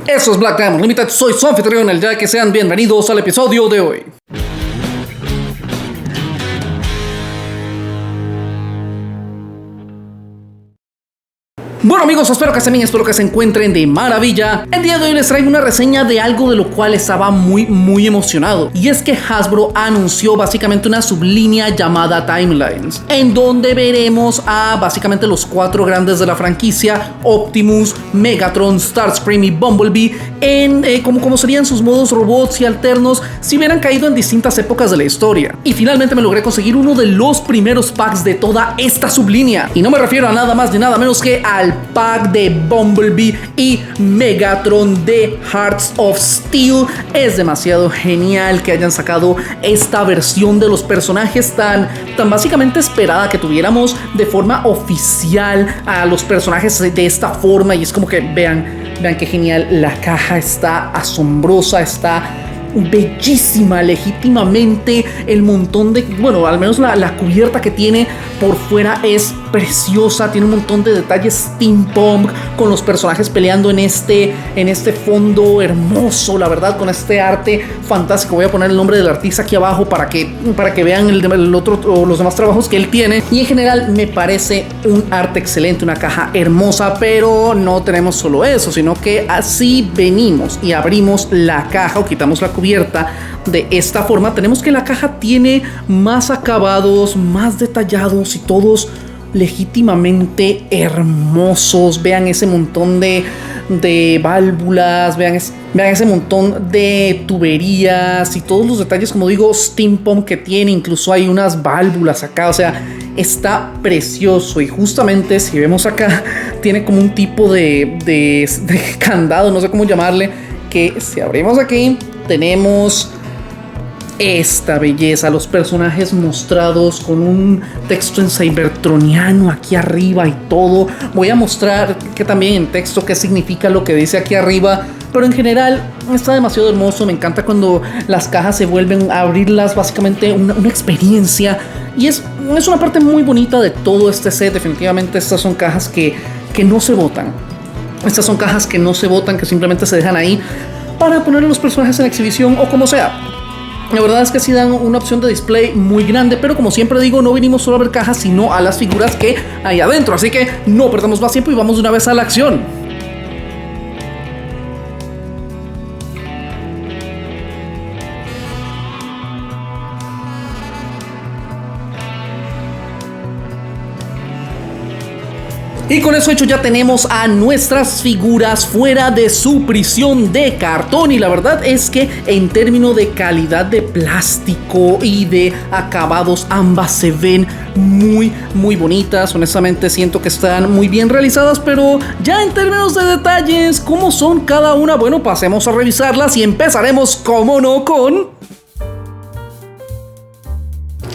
Eso es Black Diamond Limited, soy su anfitrión, el Jack, que sean bienvenidos al episodio de hoy. Bueno amigos, espero que estén bien, espero que se encuentren de maravilla. El día de hoy les traigo una reseña de algo de lo cual estaba muy emocionado. Y es que Hasbro anunció básicamente una sublínea llamada Timelines, en donde veremos a básicamente los cuatro grandes de la franquicia: Optimus, Megatron, Starscream y Bumblebee en como serían sus modos robots y alternos si hubieran caído en distintas épocas de la historia. Y finalmente me logré conseguir uno de los primeros packs de toda esta sublínea. Y no me refiero a nada más ni nada menos que al pack de Bumblebee y Megatron de Hearts of Steel. Es demasiado genial que hayan sacado esta versión de los personajes tan básicamente esperada, que tuviéramos de forma oficial a los personajes de esta forma. Y es como que vean qué genial. La caja está asombrosa, está bellísima, legítimamente. El montón de, bueno, al menos la cubierta que tiene por fuera es preciosa, tiene un montón de detalles steampunk, con los personajes peleando en este fondo hermoso, la verdad, con este arte fantástico. Voy a poner el nombre del artista aquí abajo para que vean el otro o los demás trabajos que él tiene. Y en general me parece un arte excelente, una caja hermosa. Pero no tenemos solo eso, sino que así venimos y abrimos la caja o quitamos la cubierta de esta forma. Tenemos que la caja tiene más acabados, más detallados y todos legítimamente hermosos. Vean ese montón de válvulas, vean ese montón de tuberías y todos los detalles, como digo, steampunk que tiene. Incluso hay unas válvulas acá, o sea, está precioso. Y justamente si vemos acá, tiene como un tipo de candado, no sé cómo llamarle, que si abrimos aquí, tenemos esta belleza, los personajes mostrados con un texto en cybertroniano aquí arriba y todo. Voy a mostrar que también en texto qué significa lo que dice aquí arriba, pero en general está demasiado hermoso. Me encanta cuando las cajas se vuelven a abrirlas, básicamente una experiencia, y es una parte muy bonita de todo este set. Definitivamente estas son cajas que no se botan. Estas son cajas que no se botan, que simplemente se dejan ahí para poner a los personajes en exhibición o como sea. La verdad es que sí dan una opción de display muy grande, pero como siempre digo, no vinimos solo a ver cajas, sino a las figuras que hay adentro. Así que no perdamos más tiempo y vamos de una vez a la acción. Y con eso hecho, ya tenemos a nuestras figuras fuera de su prisión de cartón. Y la verdad es que en términos de calidad de plástico y de acabados, ambas se ven muy bonitas. Honestamente siento que están muy bien realizadas, pero ya en términos de detalles, ¿cómo son cada una? Bueno, pasemos a revisarlas y empezaremos, como no,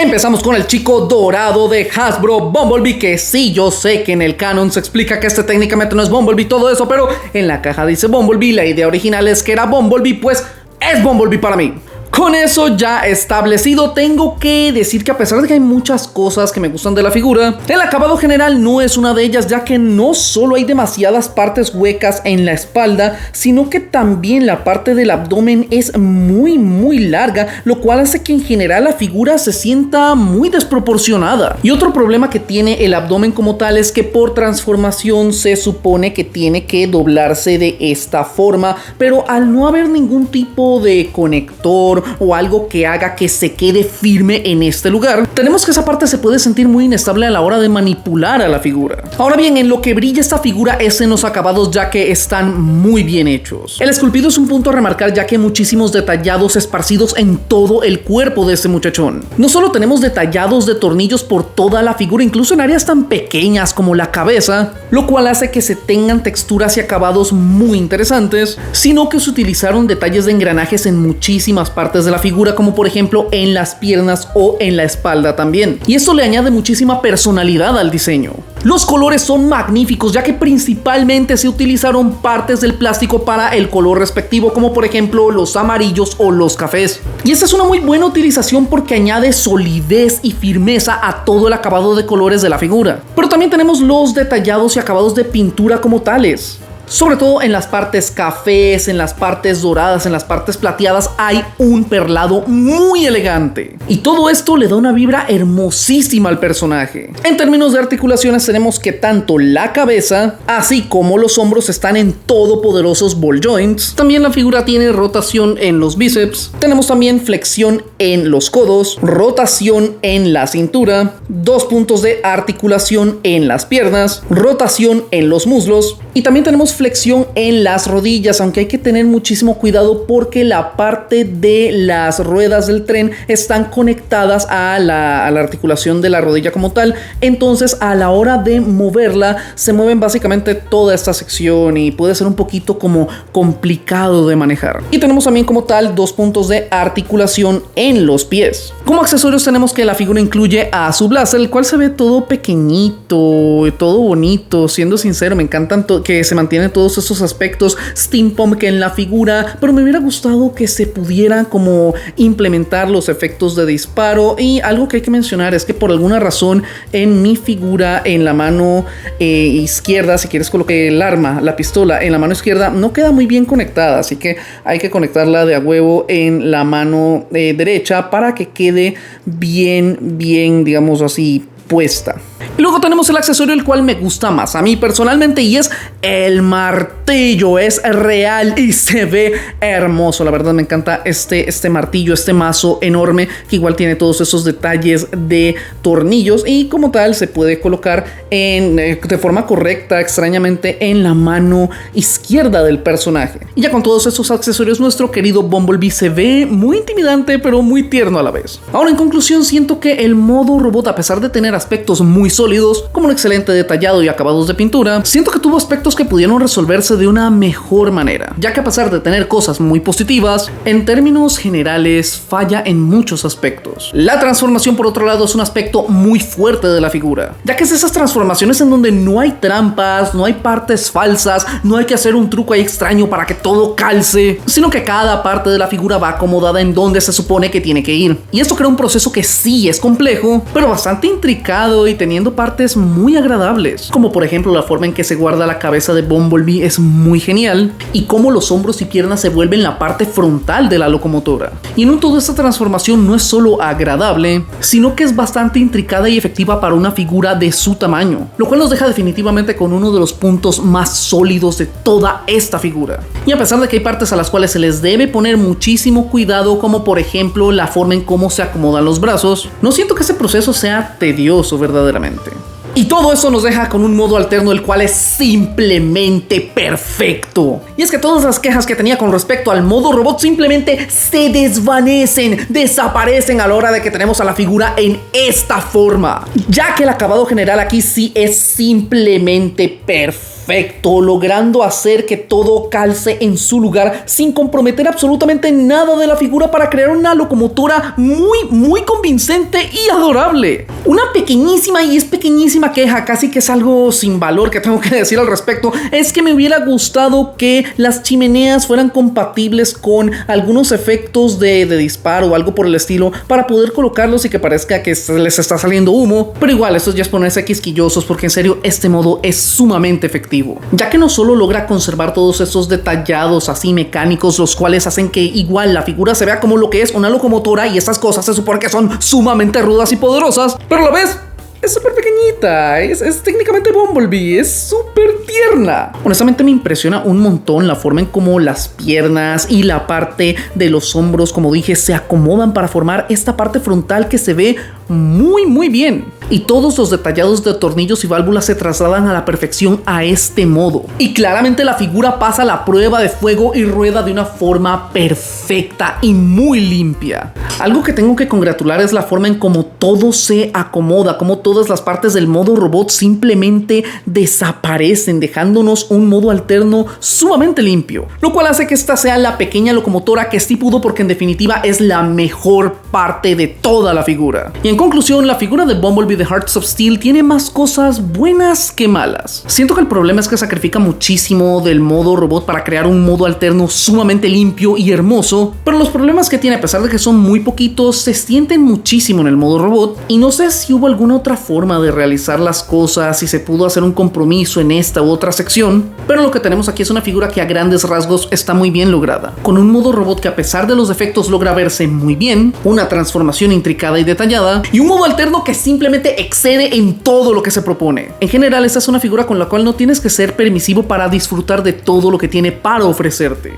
Empezamos con el chico dorado de Hasbro, Bumblebee, que sí, yo sé que en el canon se explica que este técnicamente no es Bumblebee, todo eso, pero en la caja dice Bumblebee. La idea original es que era Bumblebee, pues es Bumblebee para mí. Con eso ya establecido, tengo que decir que a pesar de que hay muchas cosas que me gustan de la figura, el acabado general no es una de ellas, ya que no solo hay demasiadas partes huecas en la espalda, sino que también la parte del abdomen es muy larga, lo cual hace que en general la figura se sienta muy desproporcionada. Y otro problema que tiene el abdomen como tal es que por transformación se supone que tiene que doblarse de esta forma, pero al no haber ningún tipo de conector o algo que haga que se quede firme en este lugar, tenemos que esa parte se puede sentir muy inestable a la hora de manipular a la figura. Ahora bien, en lo que brilla esta figura es en los acabados, ya que están muy bien hechos. El esculpido es un punto a remarcar, ya que hay muchísimos detallados esparcidos en todo el cuerpo de este muchachón. No solo tenemos detallados de tornillos por toda la figura, incluso en áreas tan pequeñas como la cabeza, lo cual hace que se tengan texturas y acabados muy interesantes, sino que se utilizaron detalles de engranajes en muchísimas partes de la figura, como por ejemplo en las piernas o en la espalda también. Y esto le añade muchísima personalidad al diseño. Los colores son magníficos, ya que principalmente se utilizaron partes del plástico para el color respectivo, como por ejemplo los amarillos o los cafés. Y esta es una muy buena utilización porque añade solidez y firmeza a todo el acabado de colores de la figura. Pero también tenemos los detallados y acabados de pintura como tales. Sobre todo en las partes cafés, en las partes doradas, en las partes plateadas hay un perlado muy elegante. Y todo esto le da una vibra hermosísima al personaje. En términos de articulaciones tenemos que tanto la cabeza, así como los hombros están en todopoderosos ball joints. También la figura tiene rotación en los bíceps. Tenemos también flexión en los codos, rotación en la cintura, 2 puntos de articulación en las piernas, rotación en los muslos y también tenemos flexión en las rodillas, aunque hay que tener muchísimo cuidado porque la parte de las ruedas del tren están conectadas a la articulación de la rodilla como tal. Entonces a la hora de moverla se mueven básicamente toda esta sección y puede ser un poquito como complicado de manejar. Y tenemos también como tal 2 puntos de articulación en los pies. Como accesorios tenemos que la figura incluye a su blaster, el cual se ve todo pequeñito, todo bonito. Siendo sincero, me encantan que se mantienen todos esos aspectos steampunk en la figura, pero me hubiera gustado que se pudiera como implementar los efectos de disparo. Y algo que hay que mencionar es que por alguna razón en mi figura, en la mano izquierda, si quieres colocar el arma, la pistola en la mano izquierda, no queda muy bien conectada, así que hay que conectarla de a huevo en la mano derecha para que quede bien, digamos así, puesta. Y luego tenemos el accesorio el cual me gusta más a mí personalmente y es el martillo. Es real y se ve hermoso. La verdad me encanta este martillo, este mazo enorme que igual tiene todos esos detalles de tornillos y como tal se puede colocar de forma correcta, extrañamente, en la mano izquierda del personaje. Y ya con todos esos accesorios nuestro querido Bumblebee se ve muy intimidante pero muy tierno a la vez. Ahora en conclusión siento que el modo robot, a pesar de tener aspectos muy sólidos, como un excelente detallado y acabados de pintura, siento que tuvo aspectos que pudieron resolverse de una mejor manera, ya que a pesar de tener cosas muy positivas, en términos generales falla en muchos aspectos. La transformación, por otro lado, es un aspecto muy fuerte de la figura, ya que es esas transformaciones en donde no hay trampas, no hay partes falsas, no hay que hacer un truco ahí extraño para que todo calce, sino que cada parte de la figura va acomodada en donde se supone que tiene que ir. Y esto crea un proceso que sí es complejo, pero bastante intricado y teniendo partes muy agradables, como por ejemplo la forma en que se guarda la cabeza de Bumblebee es muy genial y cómo los hombros y piernas se vuelven la parte frontal de la locomotora. Y en toda esta transformación no es solo agradable, sino que es bastante intricada y efectiva para una figura de su tamaño, lo cual nos deja definitivamente con uno de los puntos más sólidos de toda esta figura. Y a pesar de que hay partes a las cuales se les debe poner muchísimo cuidado, como por ejemplo la forma en cómo se acomodan los brazos, no siento que ese proceso sea tedioso verdaderamente. Y todo eso nos deja con un modo alterno el cual es simplemente perfecto. Y es que todas las quejas que tenía con respecto al modo robot simplemente se desvanecen, desaparecen a la hora de que tenemos a la figura en esta forma, ya que el acabado general aquí sí es simplemente perfecto, logrando hacer que todo calce en su lugar sin comprometer absolutamente nada de la figura para crear una locomotora muy convincente y adorable. Una pequeñísima queja, casi que es algo sin valor que tengo que decir al respecto, es que me hubiera gustado que las chimeneas fueran compatibles con algunos efectos de disparo o algo por el estilo para poder colocarlos y que parezca que les está saliendo humo, pero igual esto ya es ponerse quisquillosos porque en serio este modo es sumamente efectivo, ya que no solo logra conservar todos esos detallados así mecánicos, los cuales hacen que igual la figura se vea como lo que es una locomotora y estas cosas se supone que son sumamente rudas y poderosas, pero a la vez es súper pequeñita, es técnicamente Bumblebee, es súper tierna. Honestamente me impresiona un montón la forma en cómo las piernas y la parte de los hombros, como dije, se acomodan para formar esta parte frontal que se ve muy bien. Y todos los detallados de tornillos y válvulas se trasladan a la perfección a este modo. Y claramente la figura pasa la prueba de fuego y rueda de una forma perfecta y muy limpia. Algo que tengo que congratular es la forma en cómo todo se acomoda, cómo todas las partes del modo robot simplemente desaparecen, dejándonos un modo alterno sumamente limpio, lo cual hace que esta sea la pequeña locomotora que sí pudo, porque en definitiva es la mejor parte de toda la figura. Y en conclusión, la figura de Bumblebee de Hearts of Steel tiene más cosas buenas que malas. Siento que el problema es que sacrifica muchísimo del modo robot para crear un modo alterno sumamente limpio y hermoso, pero los problemas que tiene, a pesar de que son muy poquitos, se sienten muchísimo en el modo robot, y no sé si hubo alguna otra forma de realizar las cosas, si se pudo hacer un compromiso en esta u otra sección, pero lo que tenemos aquí es una figura que a grandes rasgos está muy bien lograda, con un modo robot que a pesar de los defectos logra verse muy bien, una transformación intricada y detallada, y un modo alterno que simplemente excede en todo lo que se propone. En general, esta es una figura con la cual no tienes que ser permisivo para disfrutar de todo lo que tiene para ofrecerte.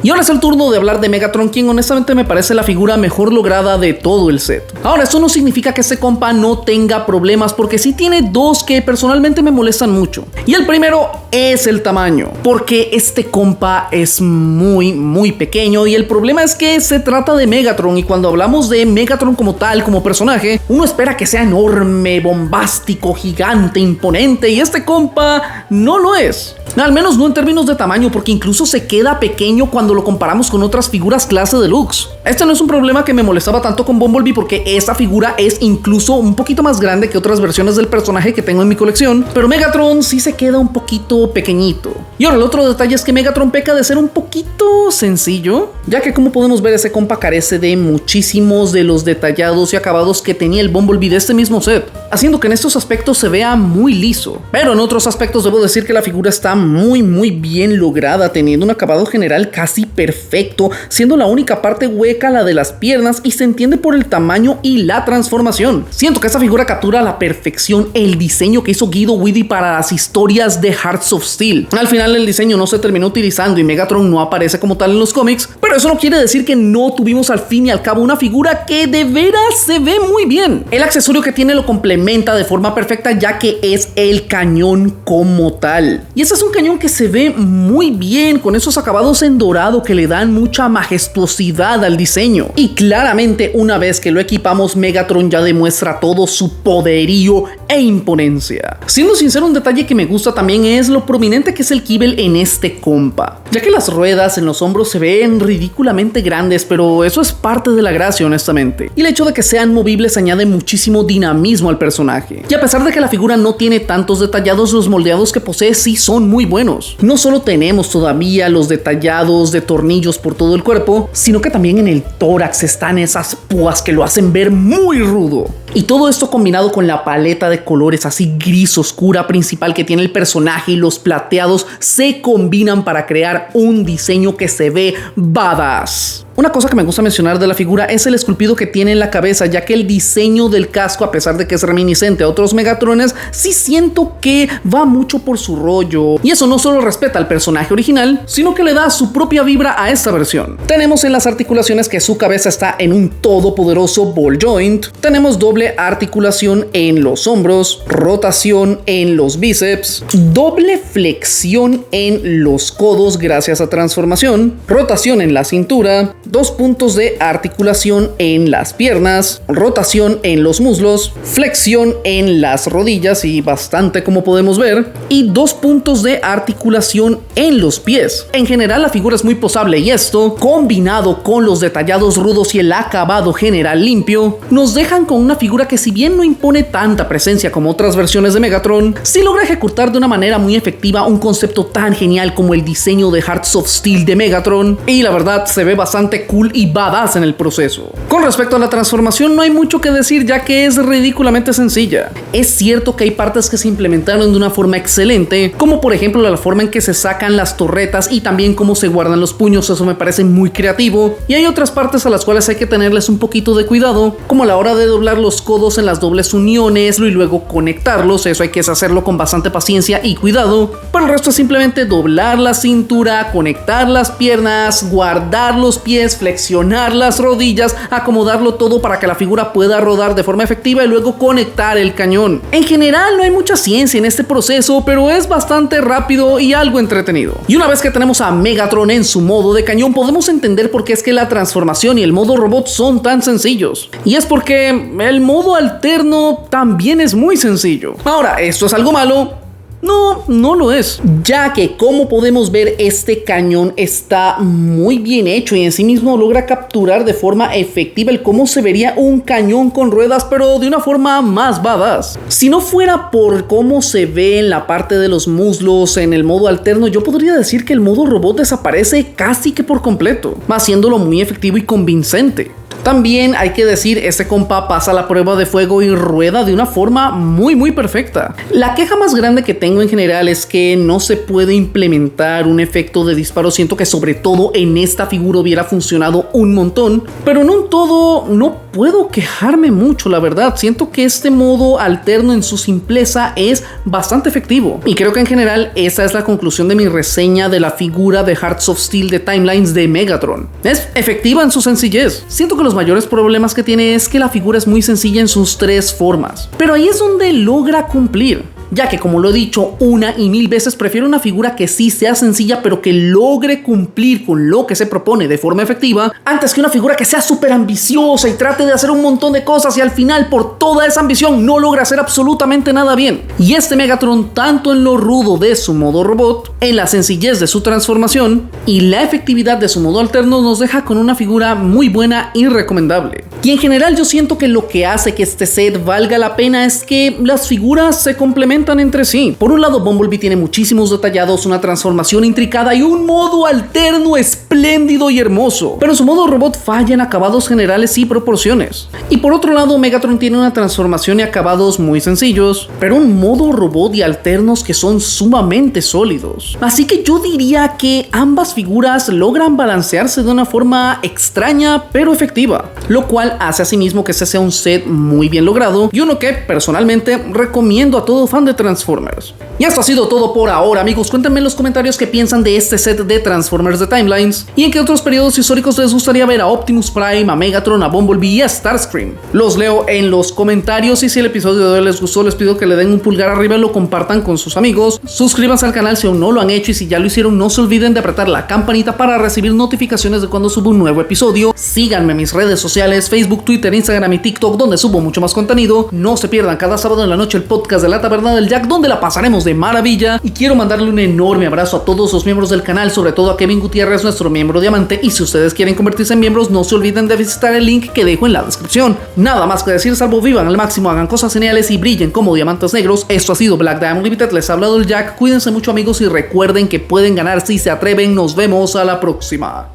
Y ahora es el turno de hablar de Megatron, quien honestamente me parece la figura mejor lograda de todo el set. Ahora, eso no significa que este compa no tenga problemas, porque sí tiene dos que personalmente me molestan mucho. Y el primero es el tamaño, porque este compa es muy pequeño, y el problema es que se trata de Megatron, y cuando hablamos de Megatron como tal, como personaje, uno espera que sea enorme, bombástico, gigante, imponente, y este compa no lo es. Al menos no en términos de tamaño, porque incluso se queda pequeño cuando lo comparamos con otras figuras clase deluxe. Este no es un problema que me molestaba tanto con Bumblebee, porque esta figura es incluso un poquito más grande que otras versiones del personaje que tengo en mi colección, pero Megatron sí se queda un poquito pequeñito. Y ahora el otro detalle es que Megatron peca de ser un poquito sencillo, ya que como podemos ver ese compa carece de muchísimos de los detallados y acabados que tenía el Bumblebee de este mismo set, haciendo que en estos aspectos se vea muy liso. Pero en otros aspectos debo decir que la figura está muy bien lograda, teniendo un acabado general casi perfecto, siendo la única parte hueca la de las piernas, y se entiende por el tamaño y la transformación. Siento que esta figura captura a la perfección el diseño que hizo Guido Guidi para las historias de Hearts of Steel. Al final el diseño no se terminó utilizando y Megatron no aparece como tal en los cómics, pero eso no quiere decir que no tuvimos al fin y al cabo una figura que de veras se ve muy bien. El accesorio que tiene lo complementa de forma perfecta, ya que es el cañón como tal. Y este es un cañón que se ve muy bien, con esos acabados en dorado que le dan mucha majestuosidad al diseño. Y claramente, una vez que lo equipamos, Megatron ya demuestra todo su poderío e imponencia. Siendo sincero, un detalle que me gusta también es lo prominente que es el kibble en este compa, ya que las ruedas en los hombros se ven ridículamente grandes, pero eso es parte de la gracia, honestamente. Y el hecho de que sean movibles añade muchísimo dinamismo al personaje. Y a pesar de que la figura no tiene tantos detallados, los moldeados que posee sí son muy buenos. No solo tenemos todavía los detallados de tornillos por todo el cuerpo, sino que también en el tórax están esas púas que lo hacen ver muy rudo. Y todo esto combinado con la paleta de colores así gris oscura principal que tiene el personaje y los plateados se combinan para crear un diseño que se ve badass. Una cosa que me gusta mencionar de la figura es el esculpido que tiene en la cabeza, ya que el diseño del casco, a pesar de que es reminiscente a otros Megatrones, sí siento que va mucho por su rollo. Y eso no solo respeta al personaje original, sino que le da su propia vibra a esta versión. Tenemos en las articulaciones que su cabeza está en un todopoderoso ball joint. Tenemos doble articulación en los hombros, rotación en los bíceps, doble flexión en los codos gracias a transformación, rotación en la cintura, 2 puntos de articulación en las piernas, rotación en los muslos, flexión en las rodillas y bastante como podemos ver, y 2 puntos de articulación en los pies. En general la figura es muy posable, y esto, combinado con los detallados rudos y el acabado general limpio, nos dejan con una figura que, si bien no impone tanta presencia como otras versiones de Megatron, sí logra ejecutar de una manera muy efectiva un concepto tan genial como el diseño de Hearts of Steel de Megatron, y la verdad se ve bastante cool y badass en el proceso. Con respecto a la transformación no hay mucho que decir, ya que es ridículamente sencilla. Es cierto que hay partes que se implementaron de una forma excelente, como por ejemplo la forma en que se sacan las torretas y también cómo se guardan los puños, eso me parece muy creativo, y hay otras partes a las cuales hay que tenerles un poquito de cuidado, como a la hora de doblar los codos en las dobles uniones y luego conectarlos. Eso hay que hacerlo con bastante paciencia y cuidado, pero el resto es simplemente doblar la cintura, conectar las piernas, guardar los pies, flexionar las rodillas, acomodarlo todo para que la figura pueda rodar de forma efectiva y luego conectar el cañón. En general no hay mucha ciencia en este proceso, pero es bastante rápido y algo entretenido. Y una vez que tenemos a Megatron en su modo de cañón, podemos entender por qué es que la transformación y el modo robot son tan sencillos. Y es porque el modo alterno también es muy sencillo. Ahora, ¿esto es algo malo? No lo es, ya que como podemos ver este cañón está muy bien hecho y en sí mismo logra capturar de forma efectiva el cómo se vería un cañón con ruedas, pero de una forma más badass. Si no fuera por cómo se ve en la parte de los muslos en el modo alterno, yo podría decir que el modo robot desaparece casi que por completo, haciéndolo muy efectivo y convincente. También hay que decir, este compa pasa la prueba de fuego y rueda de una forma muy perfecta. La queja más grande que tengo en general es que no se puede implementar un efecto de disparo. Siento que sobre todo en esta figura hubiera funcionado un montón, pero en un todo no puedo quejarme mucho, la verdad. Siento que este modo alterno en su simpleza es bastante efectivo y creo que en general esa es la conclusión de mi reseña de la figura de Hearts of Steel de Timelines de Megatron. Es efectiva en su sencillez. Siento que los mayores problemas que tiene es que la figura es muy sencilla en sus tres formas, pero ahí es donde logra cumplir. Ya que, como lo he dicho una y mil veces, prefiero una figura que sí sea sencilla pero que logre cumplir con lo que se propone de forma efectiva, antes que una figura que sea súper ambiciosa y trate de hacer un montón de cosas y al final por toda esa ambición no logra hacer absolutamente nada bien. Y este Megatron, tanto en lo rudo de su modo robot, en la sencillez de su transformación y la efectividad de su modo alterno, nos deja con una figura muy buena y recomendable. Y en general yo siento que lo que hace que este set valga la pena es que las figuras se complementan entre sí. Por un lado, Bumblebee tiene muchísimos detallados, una transformación intricada y un modo alterno espléndido y hermoso, pero su modo robot falla en acabados generales y proporciones. Y por otro lado, Megatron tiene una transformación y acabados muy sencillos, pero un modo robot y alternos que son sumamente sólidos. Así que yo diría que ambas figuras logran balancearse de una forma extraña pero efectiva, lo cual hace asimismo que este sea un set muy bien logrado y uno que personalmente recomiendo a todo fan de Transformers. Y esto ha sido todo por ahora, amigos. Cuéntenme en los comentarios qué piensan de este set de Transformers de Timelines y en qué otros periodos históricos les gustaría ver a Optimus Prime, a Megatron, a Bumblebee y a Starscream. Los leo en los comentarios y si el episodio de hoy les gustó, les pido que le den un pulgar arriba y lo compartan con sus amigos. Suscríbanse al canal si aún no lo han hecho y si ya lo hicieron, no se olviden de apretar la campanita para recibir notificaciones de cuando subo un nuevo episodio. Síganme en mis redes sociales, Facebook, Twitter, Instagram y TikTok, donde subo mucho más contenido. No se pierdan cada sábado en la noche el podcast de La Taberna del Jack, donde la pasaremos de maravilla. Y quiero mandarle un enorme abrazo a todos los miembros del canal, sobre todo a Kevin Gutiérrez, nuestro miembro diamante. Y si ustedes quieren convertirse en miembros, no se olviden de visitar el link que dejo en la descripción. Nada más que decir, salvo vivan al máximo, hagan cosas geniales y brillen como diamantes negros. Esto ha sido Black Diamond Limited, les ha hablado el Jack. Cuídense mucho, amigos, y recuerden que pueden ganar si se atreven. Nos vemos a la próxima.